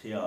6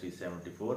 374।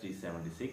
376,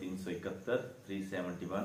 371 371,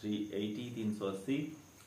380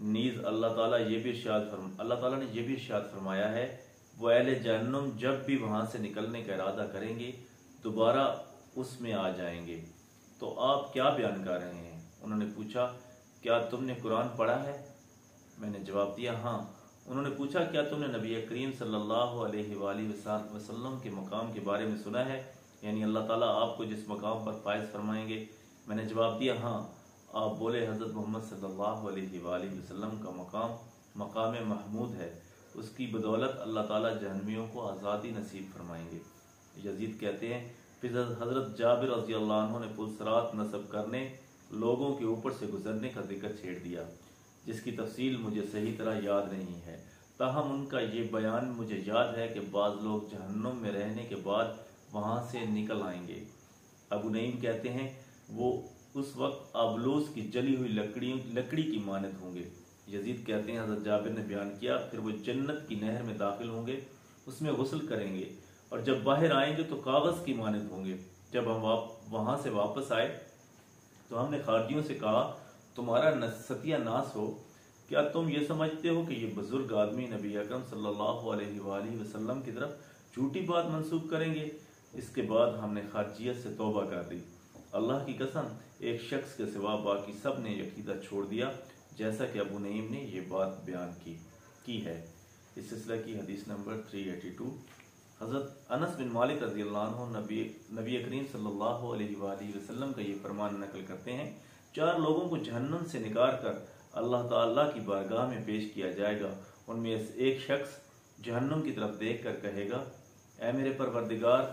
نیز اللہ تعالیٰ نے یہ بھی ارشاد فرمایا ہے وہ اہل جہنم جب بھی وہاں سے نکلنے کا ارادہ کریں گے دوبارہ اس میں آ جائیں گے۔ تو آپ کیا بیان کر رہے ہیں؟ انہوں نے پوچھا کیا تم نے قرآن پڑھا ہے؟ میں نے جواب دیا ہاں۔ انہوں نے پوچھا کیا تم نے نبی کریم صلی اللہ علیہ وآلہ وسلم کے مقام کے بارے میں سنا ہے، یعنی اللہ تعالیٰ آپ کو جس مقام پر فائز فرمائیں گے؟ میں نے جواب دیا ہاں۔ آپ بولے حضرت محمد صلی اللہ علیہ وآلہ وسلم کا مقام محمود ہے، اس کی بدولت اللہ تعالیٰ جہنمیوں کو آزادی نصیب فرمائیں گے۔ یزید کہتے ہیں پھر حضرت جابر رضی اللہ عنہ نے پلسرات نصب کرنے لوگوں کے اوپر سے گزرنے کا ذکر چھیڑ دیا، جس کی تفصیل مجھے صحیح طرح یاد نہیں ہے، تاہم ان کا یہ بیان مجھے یاد ہے کہ بعض لوگ جہنم میں رہنے کے بعد وہاں سے نکل آئیں گے۔ ابو نعیم کہتے ہیں وہ اس وقت آبلوس کی جلی ہوئی لکڑی کی مانند ہوں گے۔ یزید کہتے ہیں حضرت جابر نے بیان کیا پھر وہ جنت کی نہر میں داخل ہوں گے، اس میں غسل کریں گے، اور جب باہر آئیں گے تو کاغذ کی مانند ہوں گے۔ جب ہم وہاں سے واپس آئے تو ہم نے خارجیوں سے کہا تمہارا ستیہ ناس ہو، کیا تم یہ سمجھتے ہو کہ یہ بزرگ آدمی نبی اکرم صلی اللہ علیہ وآلہ وسلم کی طرف جھوٹی بات منسوب کریں گے؟ اس کے بعد ہم نے خارجیت سے توبہ کر دی۔ اللہ کی قسم ایک شخص کے سوا باقی سب نے عقیدہ چھوڑ دیا، جیسا کہ ابو نعیم نے یہ بات بیان کی ہے۔ اس سلسلہ کی حدیث نمبر 382۔ حضرت انس بن مالک رضی اللہ عنہ نبی کریم صلی اللہ علیہ وآلہ وسلم کا یہ فرمان نقل کرتے ہیں 4 لوگوں کو جہنم سے نکال کر اللہ تعالیٰ کی بارگاہ میں پیش کیا جائے گا۔ ان میں ایک شخص جہنم کی طرف دیکھ کر کہے گا اے میرے پروردگار،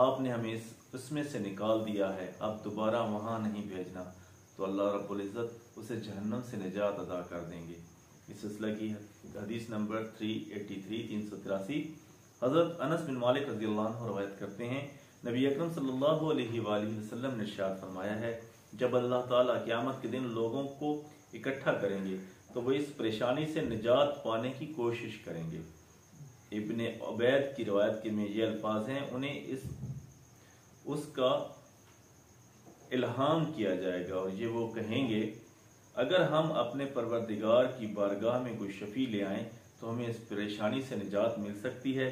آپ نے ہمیں اس میں سے نکال دیا ہے، اب دوبارہ وہاں نہیں بھیجنا، تو اللہ رب العزت اسے جہنم سے نجات عطا کر دیں گے۔ اس سلسلہ کی حدیث نمبر 383۔ حضرت انس بن مالک رضی اللہ عنہ روایت کرتے ہیں نبی اکرم صلی اللہ علیہ وآلہ وسلم نے ارشاد فرمایا ہے جب اللہ تعالیٰ قیامت کے دن لوگوں کو اکٹھا کریں گے تو وہ اس پریشانی سے نجات پانے کی کوشش کریں گے۔ ابن عبید کی روایت کے میں یہ الفاظ ہیں انہیں اس کا الہام کیا جائے گا اور یہ وہ کہیں گے اگر ہم اپنے پروردگار کی بارگاہ میں کوئی شفیع لے آئیں تو ہمیں اس پریشانی سے نجات مل سکتی ہے۔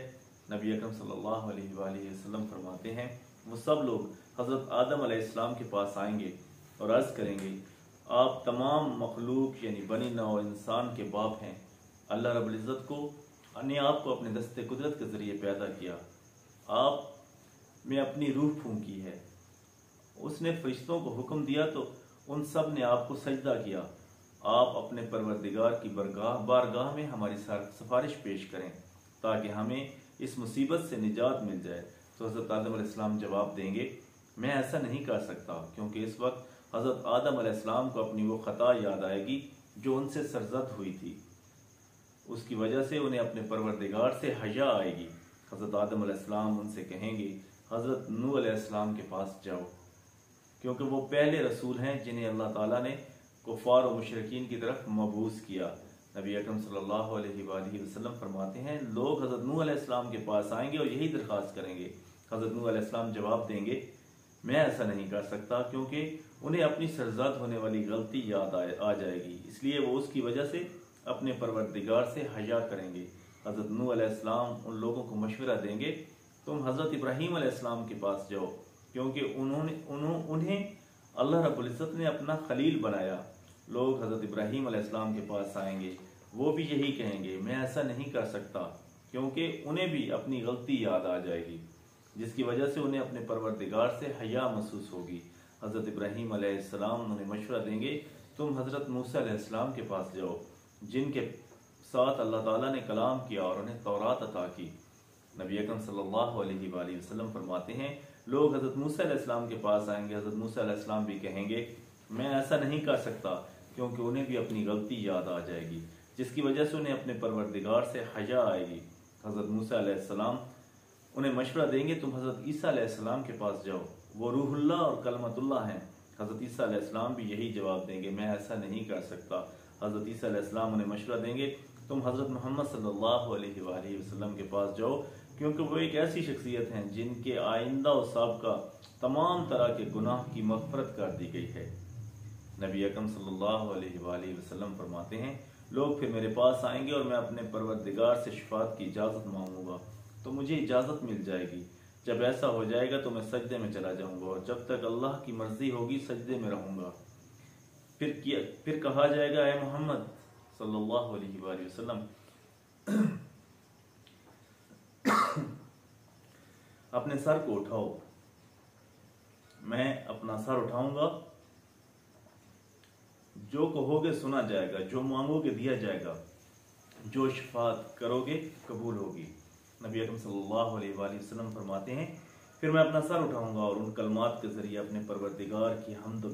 نبی اکرم صلی اللہ علیہ وآلہ وسلم فرماتے ہیں وہ سب لوگ حضرت آدم علیہ السلام کے پاس آئیں گے اور عرض کریں گے آپ تمام مخلوق یعنی بنی نوع انسان کے باپ ہیں۔ اللہ رب العزت نے آپ کو اپنے دست قدرت کے ذریعے پیدا کیا، آپ میں اپنی روح پھونکی ہے، اس نے فرشتوں کو حکم دیا تو ان سب نے آپ کو سجدہ کیا، آپ اپنے پروردگار کی بارگاہ میں ہماری سفارش پیش کریں تاکہ ہمیں اس مصیبت سے نجات مل جائے۔ تو حضرت آدم علیہ السلام جواب دیں گے میں ایسا نہیں کر سکتا، کیونکہ اس وقت حضرت آدم علیہ السلام کو اپنی وہ خطا یاد آئے گی جو ان سے سرزد ہوئی تھی، اس کی وجہ سے انہیں اپنے پروردگار سے حیا آئے گی۔ حضرت آدم علیہ السلام ان سے کہیں گے حضرت نوح علیہ السلام کے پاس جاؤ، کیونکہ وہ پہلے رسول ہیں جنہیں اللہ تعالیٰ نے کفار و مشرکین کی طرف مبعوث کیا۔ نبی اکرم صلی اللہ علیہ وآلہ وسلم فرماتے ہیں لوگ حضرت نوح علیہ السلام کے پاس آئیں گے اور یہی درخواست کریں گے۔ حضرت نوح علیہ السلام جواب دیں گے میں ایسا نہیں کر سکتا، کیونکہ انہیں اپنی سرزد ہونے والی غلطی یاد آ جائے گی، اس لیے وہ اس کی وجہ سے اپنے پروردگار سے حیا کریں گے۔ حضرت نوح علیہ السلام ان لوگوں کو مشورہ دیں گے تم حضرت ابراہیم علیہ السلام کے پاس جاؤ، کیونکہ انہیں اللہ رب العزت نے اپنا خلیل بنایا۔ لوگ حضرت ابراہیم علیہ السلام کے پاس آئیں گے، وہ بھی یہی کہیں گے میں ایسا نہیں کر سکتا، کیونکہ انہیں بھی اپنی غلطی یاد آ جائے گی، جس کی وجہ سے انہیں اپنے پروردگار سے حیا محسوس ہوگی۔ حضرت ابراہیم علیہ السلام انہیں مشورہ دیں گے تم حضرت موسیٰ علیہ السلام کے پاس جاؤ، جن کے ساتھ اللہ تعالیٰ نے کلام کیا اور انہیں تورات عطا کی۔ نبی اکرم صلی اللہ علیہ وآلہ وسلم فرماتے ہیں لوگ حضرت موسیٰ علیہ السلام کے پاس آئیں گے، حضرت موسیٰ علیہ السلام بھی کہیں گے میں ایسا نہیں کر سکتا، کیونکہ انہیں بھی اپنی غلطی یاد آ جائے گی، جس کی وجہ سے انہیں اپنے پروردگار سے حیا آئے گی۔ حضرت موسیٰ علیہ السلام انہیں مشورہ دیں گے تم حضرت عیسیٰ علیہ السلام کے پاس جاؤ، وہ روح اللہ اور کلمت اللہ ہیں۔ حضرت عیسیٰ علیہ السلام بھی یہی جواب دیں گے میں ایسا نہیں کر سکتا۔ حضرت عیسیٰ علیہ السلام انہیں مشورہ دیں گے تم حضرت محمد صلی اللہ علیہ وآلہ وسلم کے پاس جاؤ، کیونکہ وہ ایک ایسی شخصیت ہیں جن کے آئندہ و سابقہ تمام طرح کے گناہ کی مغفرت کر دی گئی ہے۔ نبی اکرم صلی اللہ علیہ وآلہ وسلم فرماتے ہیں لوگ پھر میرے پاس آئیں گے اور میں اپنے پروردگار سے شفاعت کی اجازت مانگوں گا تو مجھے اجازت مل جائے گی۔ جب ایسا ہو جائے گا تو میں سجدے میں چلا جاؤں گا اور جب تک اللہ کی مرضی ہوگی سجدے میں رہوں گا۔ پھر کہا جائے گا، اے محمد صلی اللہ علیہ وآلہ وسلم، اپنے سر کو اٹھاؤ۔ میں اپنا سر اٹھاؤں گا، جو کہو گے سنا جائے گا، جو مانگو گے دیا جائے گا، جو شفاعت کرو گے قبول ہوگی۔ نبی اکرم صلی اللہ علیہ وآلہ وسلم فرماتے ہیں، پھر میں اپنا سر اٹھاؤں گا اور ان کلمات کے ذریعے اپنے پروردگار کی حمد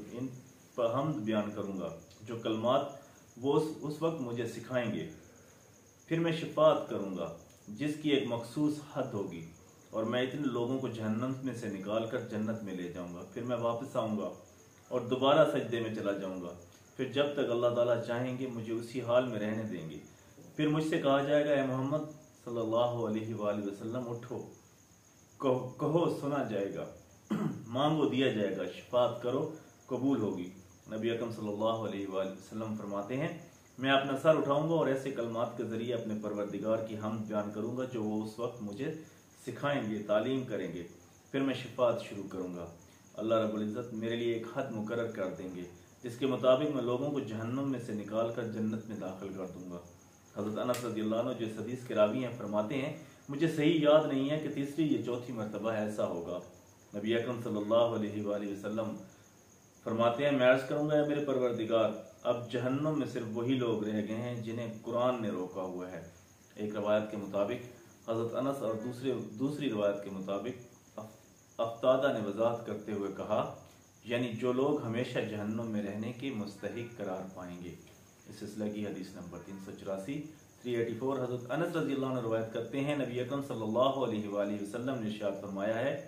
بیان کروں گا، جو کلمات وہ اس وقت مجھے سکھائیں گے۔ پھر میں شفاعت کروں گا جس کی ایک مخصوص حد ہوگی، اور میں اتنے لوگوں کو جہنم میں سے نکال کر جنت میں لے جاؤں گا۔ پھر میں واپس آؤں گا اور دوبارہ سجدے میں چلا جاؤں گا۔ پھر جب تک اللہ تعالیٰ چاہیں گے مجھے اسی حال میں رہنے دیں گے۔ پھر مجھ سے کہا جائے گا، اے محمد صلی اللہ علیہ وآلہ وسلم، اٹھو، کہو سنا جائے گا، مانگو دیا جائے گا، شفاعت کرو قبول ہوگی۔ نبی اکرم صلی اللہ علیہ وآلہ وسلم فرماتے ہیں، میں اپنا سر اٹھاؤں گا اور ایسے کلمات کے ذریعے اپنے پروردگار کی حمد بیان کروں گا جو وہ اس وقت مجھے سکھائیں گے، تعلیم کریں گے۔ پھر میں شفاعت شروع کروں گا۔ اللہ رب العزت میرے لیے ایک حد مقرر کر دیں گے جس کے مطابق میں لوگوں کو جہنم میں سے نکال کر جنت میں داخل کر دوں گا۔ حضرت انس رضی اللہ عنہ جو اس حدیث کے راوی ہیں فرماتے ہیں، مجھے صحیح یاد نہیں ہے کہ تیسری یا چوتھی مرتبہ ایسا ہوگا۔ نبی اکرم صلی اللہ علیہ وآلہ وسلم فرماتے ہیں، میں عرض کروں گا، اے میرے پروردگار، اب جہنم میں صرف وہی لوگ رہ گئے ہیں جنہیں قرآن نے روکا ہوا ہے۔ ایک روایت کے مطابق حضرت انس اور دوسری روایت کے مطابق افتادہ نے وضاحت کرتے ہوئے کہا، یعنی جو لوگ ہمیشہ جہنم میں رہنے کے مستحق قرار پائیں گے۔ اس سلسلہ کی حدیث نمبر 384 حضرت انس رضی اللہ عنہ روایت کرتے ہیں، نبی اکرم صلی اللہ علیہ وآلہ وسلم نے ارشاد فرمایا ہے،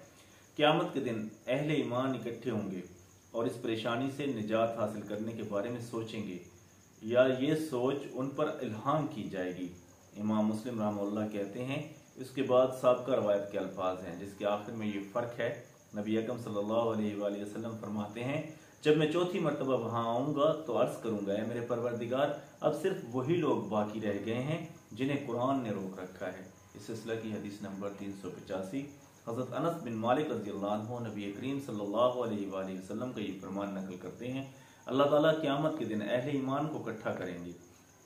قیامت کے دن اہل ایمان اکٹھے ہوں گے اور اس پریشانی سے نجات حاصل کرنے کے بارے میں سوچیں گے یا یہ سوچ ان پر الہام کی جائے گی۔ امام مسلم رحمہ اللہ کہتے ہیں، اس کے بعد سابقہ روایت کے الفاظ ہیں جس کے آخر میں یہ فرق ہے۔ نبی اکرم صلی اللہ علیہ وآلہ وسلم فرماتے ہیں، جب میں چوتھی مرتبہ وہاں آؤں گا تو عرض کروں گا، اے میرے پروردگار، اب صرف وہی لوگ باقی رہ گئے ہیں جنہیں قرآن نے روک رکھا ہے۔ اس سلسلہ کی حدیث نمبر 385 حضرت انس بن مالک رضی اللہ عنہ نبی کریم صلی اللہ علیہ وآلہ وسلم کا یہ فرمان نقل کرتے ہیں، اللہ تعالیٰ قیامت کے دن اہل ایمان کو اکٹھا کریں گے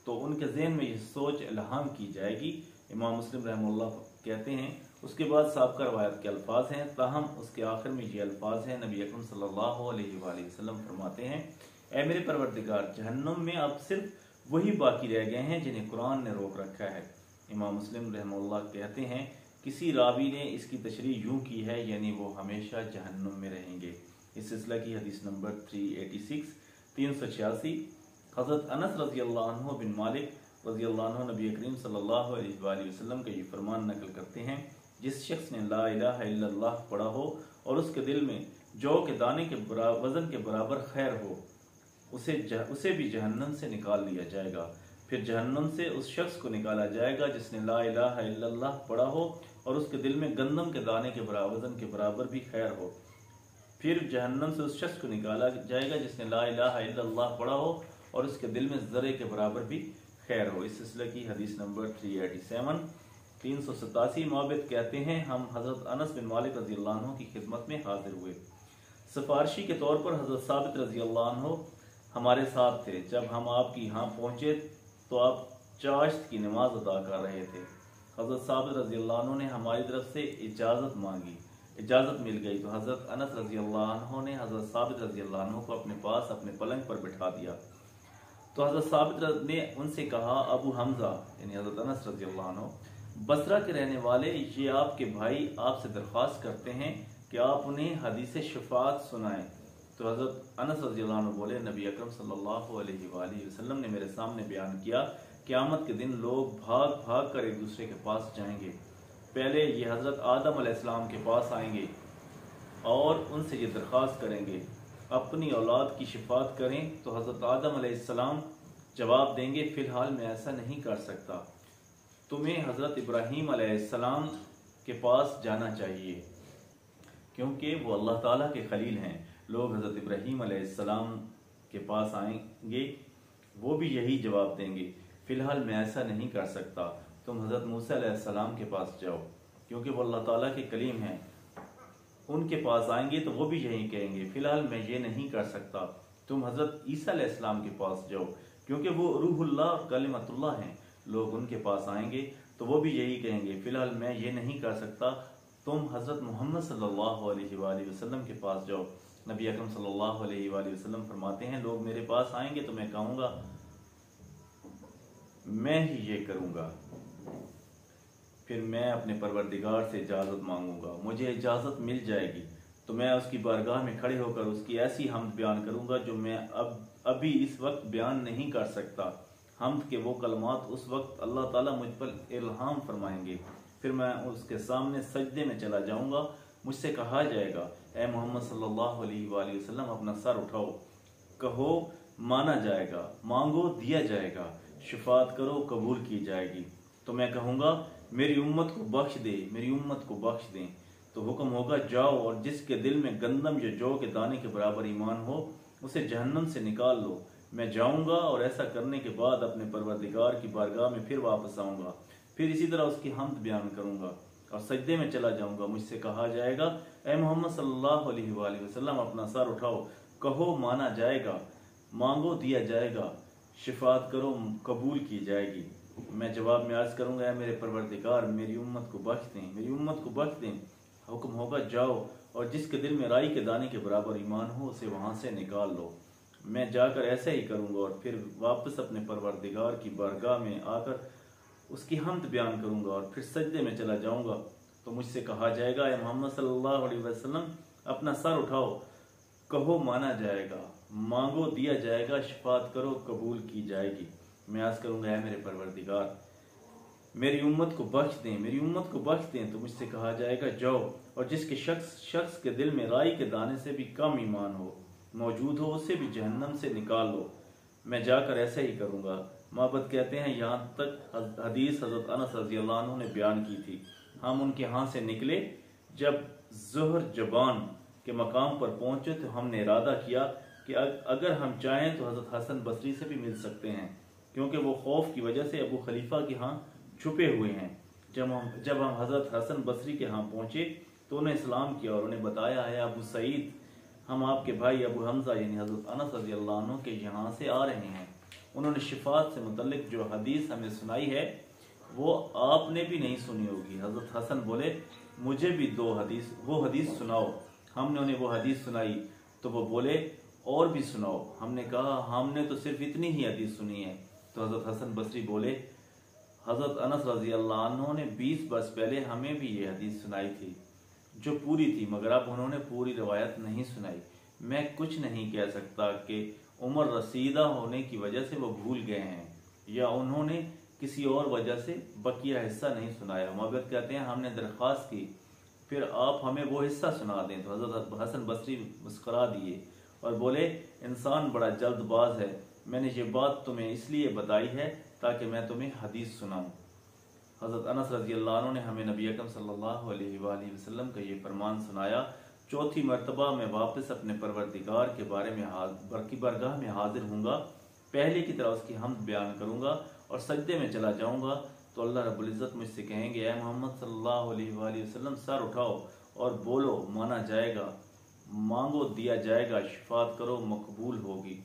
تو ان کے ذہن میں یہ سوچ الہام کی جائے گی۔ امام مسلم رحمہ اللہ کہتے ہیں، اس کے بعد سابقہ روایت کے الفاظ ہیں، تاہم اس کے آخر میں یہ الفاظ ہیں، نبی اکرم صلی اللہ علیہ وآلہ وسلم فرماتے ہیں، اے میرے پروردگار، جہنم میں اب صرف وہی باقی رہ گئے ہیں جنہیں قرآن نے روک رکھا ہے۔ امام مسلم رحمہ اللہ کہتے ہیں، کسی راوی نے اس کی تشریح یوں کی ہے، یعنی وہ ہمیشہ جہنم میں رہیں گے۔ اس سلسلہ کی حدیث نمبر 386 حضرت انس رضی اللہ عنہ بن مالک رضی اللہ عنہ نبی کریم صلی اللہ علیہ وآلہ وسلم کا یہ فرمان نقل کرتے ہیں، جس شخص نے لا الہ الا اللہ پڑھا ہو اور اس کے دل میں جو کے دانے کے وزن کے برابر خیر ہو، اسے بھی جہنم سے نکال لیا جائے گا۔ پھر جہنم سے اس شخص کو نکالا جائے گا جس نے لا الہ الا اللہ پڑھا ہو اور اس کے دل میں گندم کے دانے کے وزن کے برابر بھی خیر ہو۔ پھر جہنم سے اس شخص کو نکالا جائے گا جس نے لا الہ الا اللہ پڑھا ہو اور اس کے دل میں ذرے کے برابر بھی خیر ہو۔ اس سلسلہ کی حدیث نمبر 387 معبد کہتے ہیں، ہم حضرت انس بن مالک رضی اللہ عنہ کی خدمت میں حاضر ہوئے۔ سفارشی کے طور پر حضرت ثابت رضی اللہ عنہ ہمارے ساتھ تھے۔ جب ہم آپ کی یہاں پہنچے تو آپ چاشت کی نماز ادا کر رہے تھے۔ حضرت ثابت رضی اللہ عنہ نے ہماری طرف سے اجازت مانگی، اجازت مل گئی تو حضرت انس رضی اللہ عنہ نے حضرت ثابت رضی اللہ عنہ کو اپنے پاس اپنے پلنگ پر بٹھا دیا تو حضرت ثابت نے ان سے کہا، ابو حمزہ یعنی حضرت انس رضی اللہ عنہ، بصرہ کے رہنے والے یہ آپ کے بھائی آپ سے درخواست کرتے ہیں کہ آپ انہیں حدیث شفاعت سنائیں۔ تو حضرت انس رضی اللہ عنہ بولے، نبی اکرم صلی اللہ علیہ وآلہ وسلم نے میرے سامنے بیان کیا، قیامت کے دن لوگ بھاگ بھاگ کر ایک دوسرے کے پاس جائیں گے۔ پہلے یہ حضرت آدم علیہ السلام کے پاس آئیں گے اور ان سے یہ درخواست کریں گے، اپنی اولاد کی شفاعت کریں، تو حضرت آدم علیہ السلام جواب دیں گے، فی الحال میں ایسا نہیں کر سکتا، تمہیں حضرت ابراہیم علیہ السلام کے پاس جانا چاہیے کیونکہ وہ اللہ تعالیٰ کے خلیل ہیں۔ لوگ حضرت ابراہیم علیہ السلام کے پاس آئیں گے، وہ بھی یہی جواب دیں گے، فی الحال میں ایسا نہیں کر سکتا، تم حضرت موسیٰ علیہ السلام کے پاس جاؤ، کیونکہ وہ اللہ تعالیٰ کے کلیم ہیں، ان کے پاس آئیں گے تو وہ بھی یہی کہیں گے، فی الحال میں یہ نہیں کر سکتا، تم حضرت عیسیٰ علیہ السلام کے پاس جاؤ، کیونکہ وہ روح اللہ کلمۃ اللہ ہیں، لوگ ان کے پاس آئیں گے تو وہ بھی یہی کہیں گے، فی الحال میں یہ نہیں کر سکتا، تم حضرت محمد صلی اللہ علیہ وآلہ وسلم کے پاس جاؤ۔ نبی اکرم صلی اللہ علیہ وآلہ وسلم فرماتے ہیں لوگ میرے پاس آئیں گے تو میں کہوں گا میں ہی یہ کروں گا، پھر میں اپنے پروردگار سے اجازت مانگوں گا، مجھے اجازت مل جائے گی تو میں اس کی بارگاہ میں کھڑے ہو کر اس کی ایسی حمد بیان کروں گا جو میں ابھی اس وقت بیان نہیں کر سکتا۔ حمد کے وہ کلمات اس وقت اللہ تعالیٰ مجھ پر الہام فرمائیں گے، پھر میں اس کے سامنے سجدے میں چلا جاؤں گا، مجھ سے کہا جائے گا اے محمد صلی اللہ علیہ وآلہ وسلم اپنا سر اٹھاؤ، کہو مانا جائے گا، مانگو دیا جائے گا، شفاعت کرو قبول کی جائے گی، تو میں کہوں گا میری امت کو بخش دے، میری امت کو بخش دیں، تو حکم ہوگا جاؤ اور جس کے دل میں گندم یا جو کے دانے کے برابر ایمان ہو اسے جہنم سے نکال لو۔ میں جاؤں گا اور ایسا کرنے کے بعد اپنے پروردگار کی بارگاہ میں پھر واپس آؤں گا، پھر اسی طرح اس کی حمد بیان کروں گا اور سجدے میں چلا جاؤں گا، مجھ سے کہا جائے گا اے محمد صلی اللہ علیہ وآلہ وسلم اپنا سر اٹھاؤ، کہو مانا جائے گا، مانگو دیا جائے گا، شفاعت کرو قبول کی جائے گی۔ میں جواب میں عرض کروں گا اے میرے پروردگار میری امت کو بخش دیں، میری امت کو بخش دیں۔ حکم ہوگا جاؤ اور جس کے دل میں رائی کے دانے کے برابر ایمان ہو اسے وہاں سے نکال لو۔ میں جا کر ایسا ہی کروں گا اور پھر واپس اپنے پروردگار کی بارگاہ میں آ کر اس کی حمد بیان کروں گا اور پھر سجدے میں چلا جاؤں گا، تو مجھ سے کہا جائے گا اے محمد صلی اللہ علیہ وسلم اپنا سر اٹھاؤ، کہو مانا جائے گا، مانگو دیا جائے گا، شفاعت کرو قبول کی جائے گی۔ میں عرض کروں گا اے میرے پروردگار میری امت کو بخش دیں، میری امت کو بخش دیں، تو مجھ سے کہا جائے گا جاؤ اور جس کے شخص کے دل میں رائی کے دانے سے بھی کم ایمان ہو موجود ہو اسے بھی جہنم سے نکال لو۔ میں جا کر ایسا ہی کروں گا۔ محبت کہتے ہیں یہاں تک حدیث حضرت انس رضی اللہ عنہ نے بیان کی تھی، ہم ان کے ہاں سے نکلے، جب ظہر جبان کے مقام پر پہنچے تو ہم نے ارادہ کیا کہ اگر ہم چاہیں تو حضرت حسن بصری سے بھی مل سکتے ہیں، کیونکہ وہ خوف کی وجہ سے ابو خلیفہ کے ہاں چھپے ہوئے ہیں۔ جب ہم حضرت حسن بصری کے ہاں پہنچے تو انہیں اسلام کیا اور انہیں بتایا ہے ابو سعید ہم آپ کے بھائی ابو حمزہ یعنی حضرت انس رضی اللہ عنہ کے یہاں سے آ رہے ہیں۔ انہوں نے شفاعت سے متعلق جو حدیث ہمیں سنائی ہے وہ آپ نے بھی نہیں سنی ہوگی۔ حضرت حسن بولے مجھے بھی وہ حدیث سناؤ۔ ہم نے انہیں وہ حدیث سنائی تو وہ بولے اور بھی سناؤ۔ ہم نے کہا ہم نے تو صرف اتنی ہی حدیث سنی ہے۔ تو حضرت حسن بصری بولے حضرت انس رضی اللہ عنہ نے 20 برس پہلے ہمیں بھی یہ حدیث سنائی تھی جو پوری تھی، مگر اب انہوں نے پوری روایت نہیں سنائی۔ میں کچھ نہیں کہہ سکتا کہ عمر رسیدہ ہونے کی وجہ سے وہ بھول گئے ہیں یا انہوں نے کسی اور وجہ سے بقیہ حصہ نہیں سنایا۔ محبت کہتے ہیں ہم نے درخواست کی پھر آپ ہمیں وہ حصہ سنا دیں، تو حضرت حسن بصری مسکرا دیے اور بولے انسان بڑا جلد باز ہے، میں نے یہ بات تمہیں اس لیے بتائی ہے تاکہ میں تمہیں حدیث سناؤں۔ حضرت انس رضی اللہ عنہ نے ہمیں نبی اکرم صلی اللہ علیہ وآلہ وسلم کا یہ فرمان سنایا، چوتھی مرتبہ میں واپس اپنے پروردگار کے بارے میں بارگاہ میں حاضر ہوں گا، پہلے کی طرح اس کی حمد بیان کروں گا اور سجدے میں چلا جاؤں گا، تو اللہ رب العزت مجھ سے کہیں گے اے محمد صلی اللہ علیہ وآلہ وسلم سر اٹھاؤ اور بولو مانا جائے گا، مانگو دیا جائے گا، شفاعت کرو مقبول ہوگی۔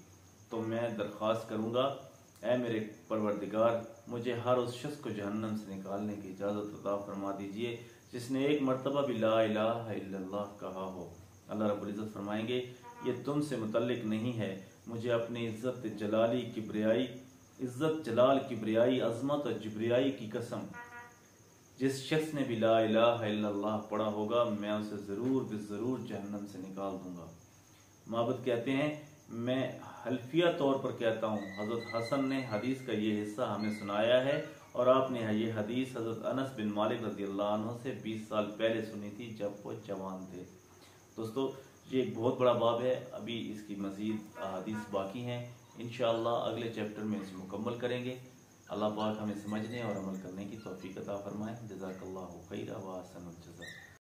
تو میں درخواست کروں گا اے میرے پروردگار مجھے ہر اس شخص کو جہنم سے نکالنے کی اجازت عطا فرما دیجئے جس نے ایک مرتبہ بھی لا الہ الا اللہ کہا ہو۔ اللہ رب العزت فرمائیں گے یہ تم سے متعلق نہیں ہے، مجھے اپنی عزت جلال کبریائی عظمت اور جبریائی کی قسم، جس شخص نے بھی لا الہ الا اللہ پڑھا ہوگا میں اسے ضرور جہنم سے نکال دوں گا۔ معبد کہتے ہیں میں حلفیہ طور پر کہتا ہوں حضرت حسن نے حدیث کا یہ حصہ ہمیں سنایا ہے اور آپ نے یہ حدیث حضرت انس بن مالک رضی اللہ عنہ سے 20 سال پہلے سنی تھی جب وہ جوان تھے۔ دوستو یہ ایک بہت بڑا باب ہے، ابھی اس کی مزید حدیث باقی ہیں، انشاءاللہ اگلے چیپٹر میں اسے مکمل کریں گے۔ اللہ پاک ہمیں سمجھنے اور عمل کرنے کی توفیق عطا فرمائے۔ جزاک اللہ خیرا و احسن الجزا۔